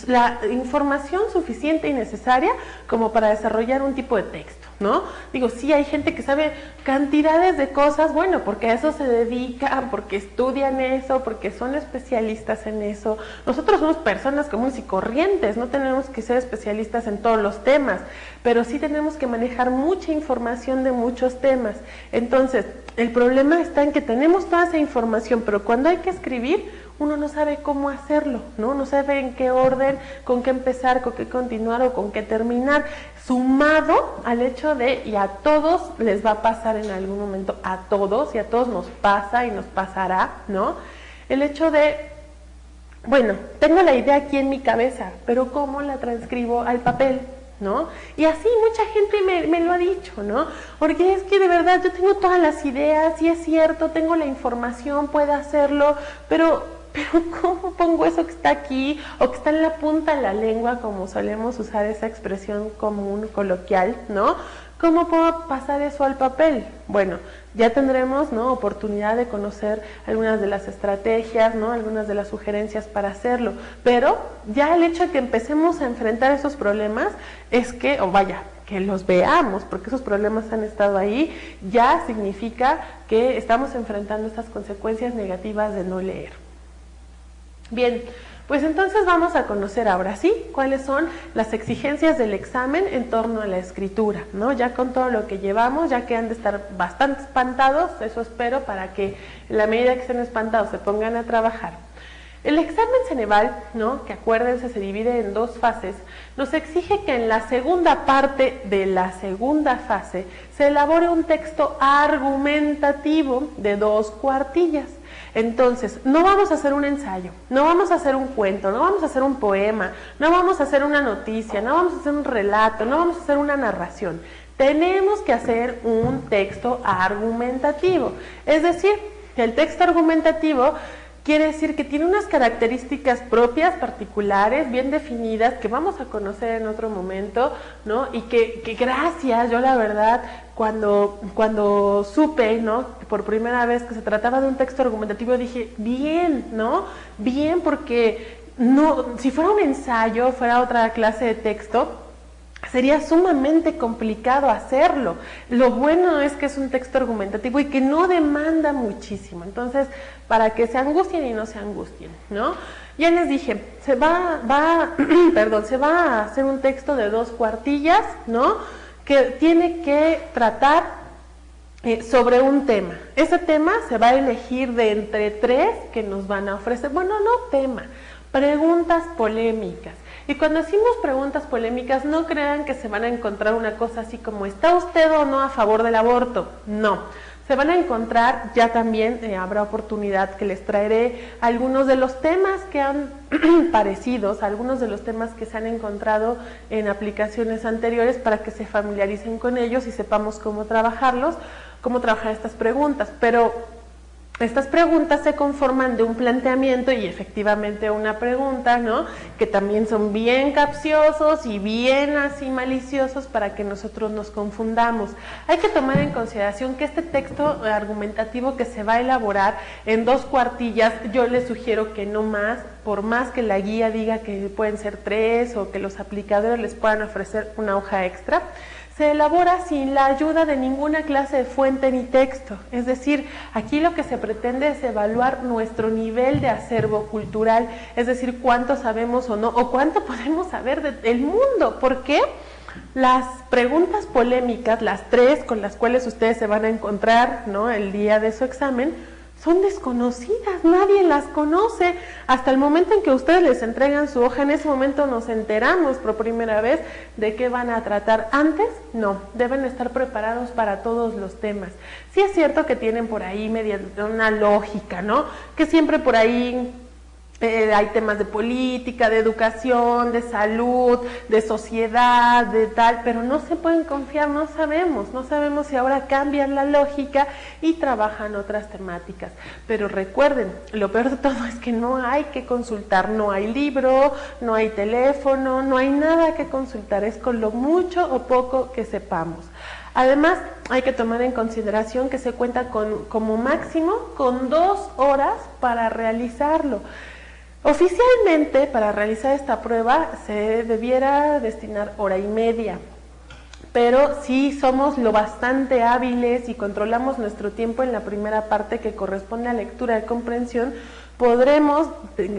A: La información suficiente y necesaria como para desarrollar un tipo de texto, ¿no? Digo, sí, hay gente que sabe cantidades de cosas, bueno, porque a eso se dedican, porque estudian eso, porque son especialistas en eso. Nosotros somos personas comunes y corrientes, no tenemos que ser especialistas en todos los temas, pero sí tenemos que manejar mucha información de muchos temas. Entonces, el problema está en que tenemos toda esa información, pero cuando hay que escribir, uno no sabe cómo hacerlo, ¿no? No sabe en qué orden, con qué empezar, con qué continuar o con qué terminar, sumado al hecho de, y a todos les va a pasar en algún momento, a todos, y a todos nos pasa y nos pasará, ¿no? El hecho de, bueno, tengo la idea aquí en mi cabeza, pero ¿cómo la transcribo al papel? ¿No? Y así mucha gente me lo ha dicho, ¿no? Porque es que de verdad yo tengo todas las ideas, y es cierto, tengo la información, puedo hacerlo, pero ¿cómo pongo eso que está aquí o que está en la punta de la lengua, como solemos usar esa expresión común, coloquial, ¿no? ¿Cómo puedo pasar eso al papel? Bueno, ya tendremos, ¿no?, oportunidad de conocer algunas de las estrategias, ¿no?, algunas de las sugerencias para hacerlo, pero ya el hecho de que empecemos a enfrentar esos problemas es que, que los veamos, porque esos problemas han estado ahí, ya significa que estamos enfrentando estas consecuencias negativas de no leer. Bien, pues entonces vamos a conocer ahora sí cuáles son las exigencias del examen en torno a la escritura, ¿no? Ya con todo lo que llevamos, ya que han de estar bastante espantados, eso espero, para que en la medida que estén espantados se pongan a trabajar. El examen Ceneval, ¿no?, que acuérdense se divide en 2 fases, nos exige que en la segunda parte de la segunda fase se elabore un texto argumentativo de 2 cuartillas. Entonces, no vamos a hacer un ensayo, no vamos a hacer un cuento, no vamos a hacer un poema, no vamos a hacer una noticia, no vamos a hacer un relato, no vamos a hacer una narración. Tenemos que hacer un texto argumentativo. Es decir, que el texto argumentativo quiere decir que tiene unas características propias, particulares, bien definidas, que vamos a conocer en otro momento, ¿no? Y que gracias, yo la verdad, cuando supe, ¿no?, por primera vez que se trataba de un texto argumentativo, dije, bien, ¿no? Bien, porque no, si fuera un ensayo, fuera otra clase de texto, sería sumamente complicado hacerlo. Lo bueno es que es un texto argumentativo y que no demanda muchísimo. Entonces, para que se angustien y no se angustien, ¿no? Ya les dije, se va a hacer un texto de 2 cuartillas, ¿no?, que tiene que tratar sobre un tema. Ese tema se va a elegir de entre 3 que nos van a ofrecer. Bueno, no tema, preguntas polémicas. Y cuando decimos preguntas polémicas, no crean que se van a encontrar una cosa así como, ¿está usted o no a favor del aborto? No, se van a encontrar, ya también habrá oportunidad que les traeré algunos de los temas que han parecidos, algunos de los temas que se han encontrado en aplicaciones anteriores para que se familiaricen con ellos y sepamos cómo trabajarlos, cómo trabajar estas preguntas. Pero estas preguntas se conforman de un planteamiento y efectivamente una pregunta, ¿no?, que también son bien capciosos y bien así maliciosos para que nosotros nos confundamos. Hay que tomar en consideración que este texto argumentativo que se va a elaborar en 2 cuartillas, yo les sugiero que no más, por más que la guía diga que pueden ser 3 o que los aplicadores les puedan ofrecer una hoja extra, se elabora sin la ayuda de ninguna clase de fuente ni texto. Es decir, aquí lo que se pretende es evaluar nuestro nivel de acervo cultural, es decir, cuánto sabemos o no, o cuánto podemos saber del mundo. ¿Por qué? Las preguntas polémicas, las 3 con las cuales ustedes se van a encontrar, ¿no?, el día de su examen, son desconocidas, nadie las conoce. Hasta el momento en que ustedes les entregan su hoja, en ese momento nos enteramos por primera vez de qué van a tratar. Antes, no, deben estar preparados para todos los temas. Sí es cierto que tienen por ahí una lógica, ¿no?, que siempre por ahí hay temas de política, de educación, de salud, de sociedad, de tal, pero no se pueden confiar, no sabemos si ahora cambian la lógica y trabajan otras temáticas. Pero recuerden, lo peor de todo es que no hay que consultar, no hay libro, no hay teléfono, no hay nada que consultar, es con lo mucho o poco que sepamos. Además, hay que tomar en consideración que se cuenta como máximo con 2 horas para realizarlo. Oficialmente, para realizar esta prueba se debiera destinar 1 hora y media, pero si somos lo bastante hábiles y controlamos nuestro tiempo en la primera parte que corresponde a lectura y comprensión, podremos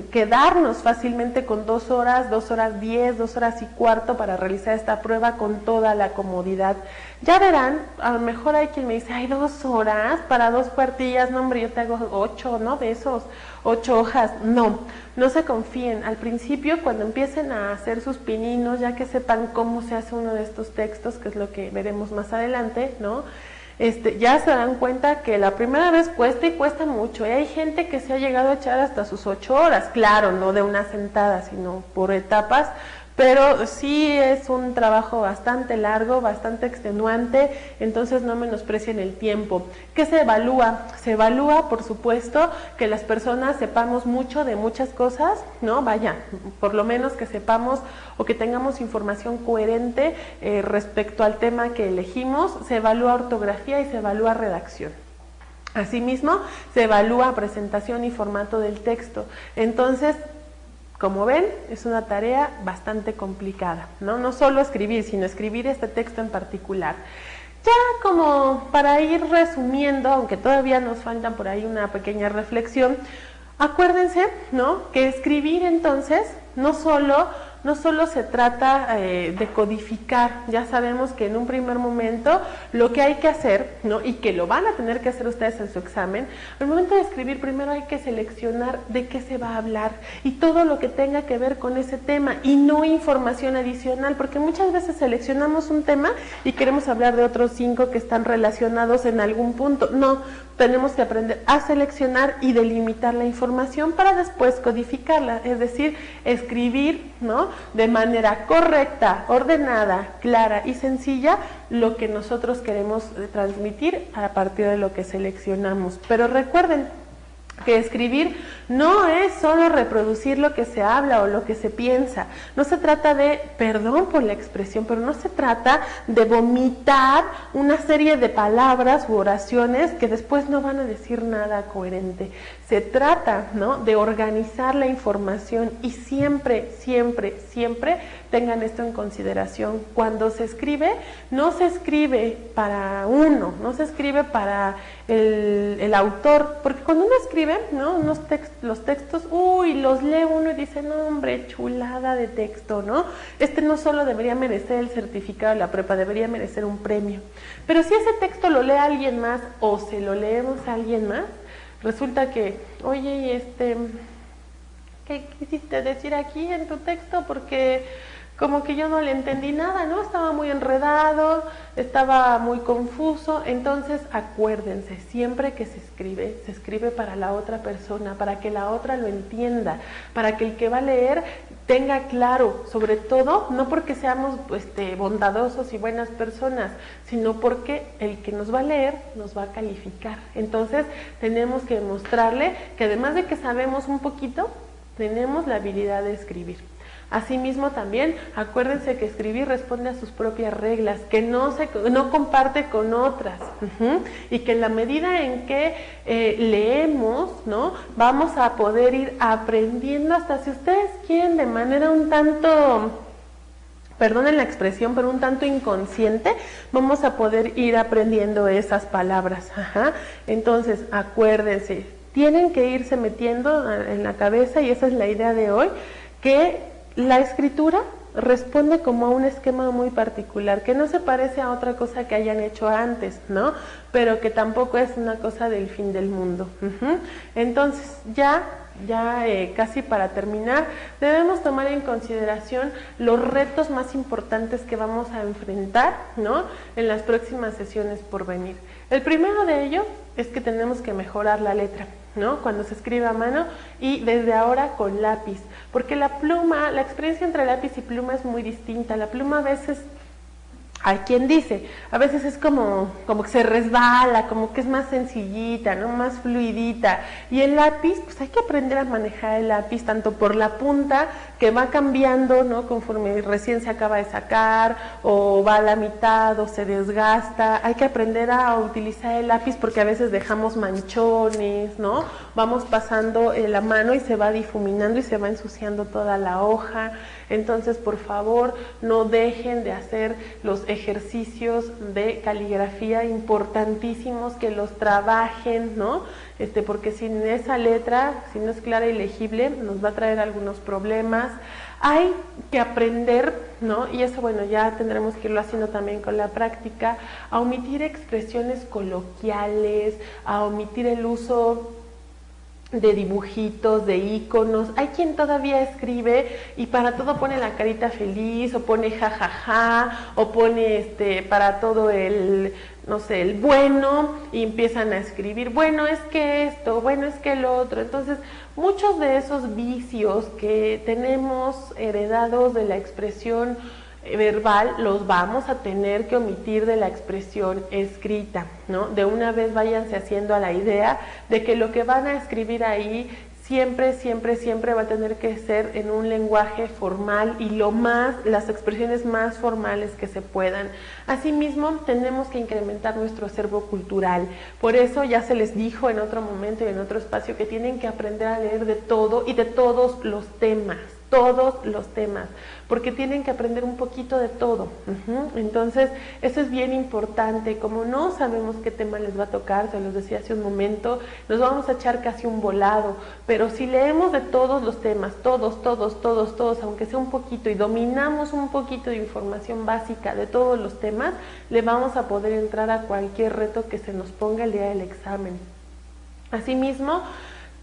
A: quedarnos fácilmente con 2 horas, 2 horas 10, 2 horas y cuarto para realizar esta prueba con toda la comodidad. Ya verán, a lo mejor hay quien me dice, hay 2 horas para 2 cuartillas, no hombre, yo te hago 8, ¿no?, de esos 8 hojas. No se confíen. Al principio, cuando empiecen a hacer sus pininos, ya que sepan cómo se hace uno de estos textos, que es lo que veremos más adelante, ¿no?, ya se dan cuenta que la primera vez cuesta y cuesta mucho. Y hay gente que se ha llegado a echar hasta sus 8 horas, claro, no de una sentada, sino por etapas, pero sí es un trabajo bastante largo, bastante extenuante, entonces no menosprecien el tiempo. ¿Qué se evalúa? Se evalúa, por supuesto, que las personas sepamos mucho de muchas cosas, ¿no? Vaya, por lo menos que sepamos o que tengamos información coherente respecto al tema que elegimos. Se evalúa ortografía y se evalúa redacción. Asimismo, se evalúa presentación y formato del texto. Entonces, como ven, es una tarea bastante complicada, ¿no? No solo escribir, sino escribir este texto en particular. Ya como para ir resumiendo, aunque todavía nos falta por ahí una pequeña reflexión, acuérdense, ¿no?, que escribir entonces no solo no solo se trata de codificar. Ya sabemos que en un primer momento lo que hay que hacer, ¿no? Y que lo van a tener que hacer ustedes en su examen, al momento de escribir primero hay que seleccionar de qué se va a hablar y todo lo que tenga que ver con ese tema y no información adicional, porque muchas veces seleccionamos un tema y queremos hablar de otros 5 que están relacionados en algún punto. No, tenemos que aprender a seleccionar y delimitar la información para después codificarla, es decir, escribir, ¿no?, de manera correcta, ordenada, clara y sencilla lo que nosotros queremos transmitir a partir de lo que seleccionamos. Pero recuerden que escribir no es solo reproducir lo que se habla o lo que se piensa. No se trata de, perdón por la expresión, pero no se trata de vomitar una serie de palabras u oraciones que después no van a decir nada coherente. Se trata, ¿no?, de organizar la información y siempre, siempre, siempre tengan esto en consideración. Cuando se escribe, no se escribe para uno, no se escribe para el autor, porque cuando uno escribe, ¿no?, los textos, los lee uno y dice, no hombre, chulada de texto, ¿no? Este no solo debería merecer el certificado de la prepa, debería merecer un premio. Pero si ese texto lo lee alguien más o se lo leemos a alguien más, resulta que, oye, ¿qué quisiste decir aquí en tu texto? Porque como que yo no le entendí nada, ¿no? Estaba muy enredado, estaba muy confuso. Entonces, acuérdense, siempre que se escribe para la otra persona, para que la otra lo entienda, para que el que va a leer tenga claro, sobre todo, no porque seamos bondadosos y buenas personas, sino porque el que nos va a leer nos va a calificar. Entonces, tenemos que mostrarle que además de que sabemos un poquito, tenemos la habilidad de escribir. Asimismo también, acuérdense que escribir responde a sus propias reglas, que no comparte con otras, y que en la medida en que leemos, ¿no?, vamos a poder ir aprendiendo hasta, si ustedes quieren, de manera un tanto, perdonen la expresión, pero un tanto inconsciente, vamos a poder ir aprendiendo esas palabras. Entonces, acuérdense, tienen que irse metiendo en la cabeza, y esa es la idea de hoy, que la escritura responde como a un esquema muy particular, que no se parece a otra cosa que hayan hecho antes, ¿no? Pero que tampoco es una cosa del fin del mundo. Entonces, ya casi para terminar, debemos tomar en consideración los retos más importantes que vamos a enfrentar, ¿no?, en las próximas sesiones por venir. El primero de ellos es que tenemos que mejorar la letra, ¿no?, cuando se escribe a mano, y desde ahora con lápiz, porque la pluma, la experiencia entre lápiz y pluma es muy distinta. La pluma a veces, hay quien dice, a veces es como que se resbala, como que es más sencillita, ¿no?, más fluidita. Y el lápiz, pues hay que aprender a manejar el lápiz, tanto por la punta, que va cambiando, ¿no?, conforme recién se acaba de sacar, o va a la mitad, o se desgasta. Hay que aprender a utilizar el lápiz, porque a veces dejamos manchones, ¿no? Vamos pasando la mano y se va difuminando y se va ensuciando toda la hoja. Entonces, por favor, no dejen de hacer los ejercicios de caligrafía, importantísimos, que los trabajen, ¿no? Porque sin esa letra, si no es clara y legible, nos va a traer algunos problemas. Hay que aprender, ¿no?, y eso, bueno, ya tendremos que irlo haciendo también con la práctica, a omitir expresiones coloquiales, a omitir el uso de dibujitos, de iconos. Hay quien todavía escribe y para todo pone la carita feliz, o pone jajaja, o pone para todo el, no sé, el bueno, y empiezan a escribir, bueno, es que esto, bueno, es que el otro. Entonces, muchos de esos vicios que tenemos heredados de la expresión verbal los vamos a tener que omitir de la expresión escrita, ¿no? De una vez váyanse haciendo a la idea de que lo que van a escribir ahí siempre, siempre, siempre va a tener que ser en un lenguaje formal, y las expresiones más formales que se puedan. Asimismo, tenemos que incrementar nuestro acervo cultural. Por eso ya se les dijo en otro momento y en otro espacio que tienen que aprender a leer de todo y de todos los temas. todos los temas, porque tienen que aprender un poquito de todo. Entonces, eso es bien importante. Como no sabemos qué tema les va a tocar, se los decía hace un momento, nos vamos a echar casi un volado, pero si leemos de todos los temas, todos, aunque sea un poquito, y dominamos un poquito de información básica de todos los temas, le vamos a poder entrar a cualquier reto que se nos ponga el día del examen. Asimismo,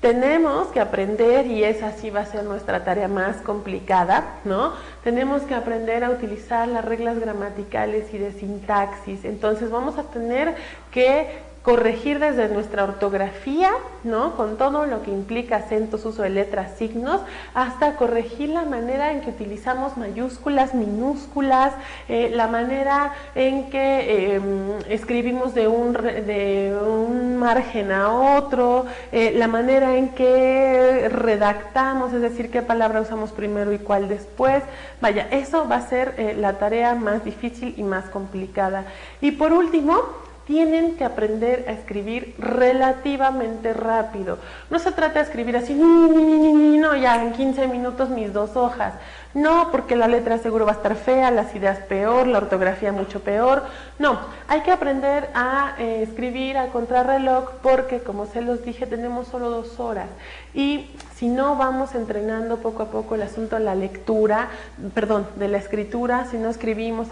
A: tenemos que aprender, y esa sí va a ser nuestra tarea más complicada, ¿no? Tenemos que aprender a utilizar las reglas gramaticales y de sintaxis. Entonces vamos a tener que corregir desde nuestra ortografía, ¿no? Con todo lo que implica acentos, uso de letras, signos, hasta corregir la manera en que utilizamos mayúsculas, minúsculas, la manera en que escribimos de un margen a otro, la manera en que redactamos, es decir, qué palabra usamos primero y cuál después. Vaya, eso va a ser la tarea más difícil y más complicada. Y por último, tienen que aprender a escribir relativamente rápido. No se trata de escribir así, no, ya en 15 minutos mis 2 hojas. No, porque la letra seguro va a estar fea, las ideas peor, la ortografía mucho peor. No, hay que aprender a escribir a contrarreloj, porque como se los dije, tenemos solo 2 horas. Y si no vamos entrenando poco a poco el asunto de la lectura, de la escritura, si no escribimos,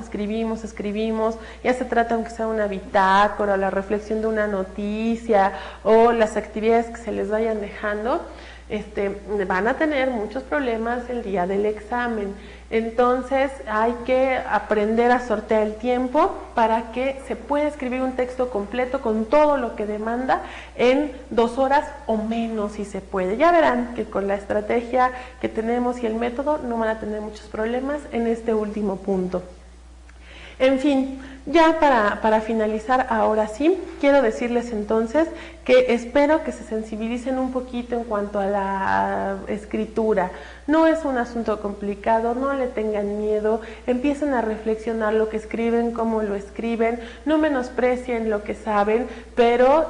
A: ya se trata aunque sea una bitácora, la reflexión de una noticia o las actividades que se les vayan dejando, van a tener muchos problemas el día del examen. Entonces hay que aprender a sortear el tiempo para que se pueda escribir un texto completo con todo lo que demanda en 2 horas o menos, si se puede. Ya verán que con la estrategia que tenemos y el método no van a tener muchos problemas en este último punto. En fin, ya para finalizar, ahora sí, quiero decirles entonces que espero que se sensibilicen un poquito en cuanto a la escritura. No es un asunto complicado, no le tengan miedo, empiecen a reflexionar lo que escriben, cómo lo escriben, no menosprecien lo que saben, pero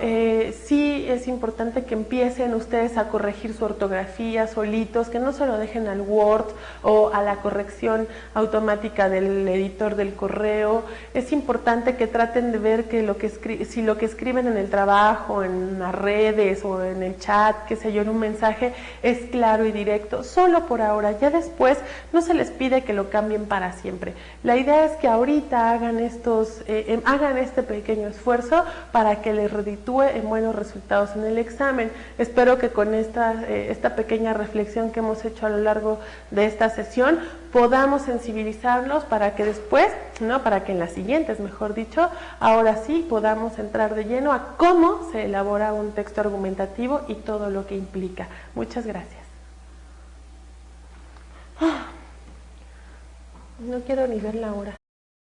A: sí es importante que empiecen ustedes a corregir su ortografía solitos, que no se lo dejen al Word o a la corrección automática del editor del correo. Es importante que traten de ver que si lo que escriben en el trabajo, en las redes o en el chat, qué sé yo, en un mensaje, es claro y directo, solo por ahora. Ya después no se les pide que lo cambien para siempre. La idea es que ahorita hagan este pequeño esfuerzo para que les reditúe en buenos resultados en el examen. Espero que con esta pequeña reflexión que hemos hecho a lo largo de esta sesión podamos sensibilizarlos para que después, para que en las siguientes, mejor dicho, ahora sí podamos entrar de lleno a cómo se elabora un texto argumentativo y todo lo que implica. Muchas gracias. No quiero ni ver la hora.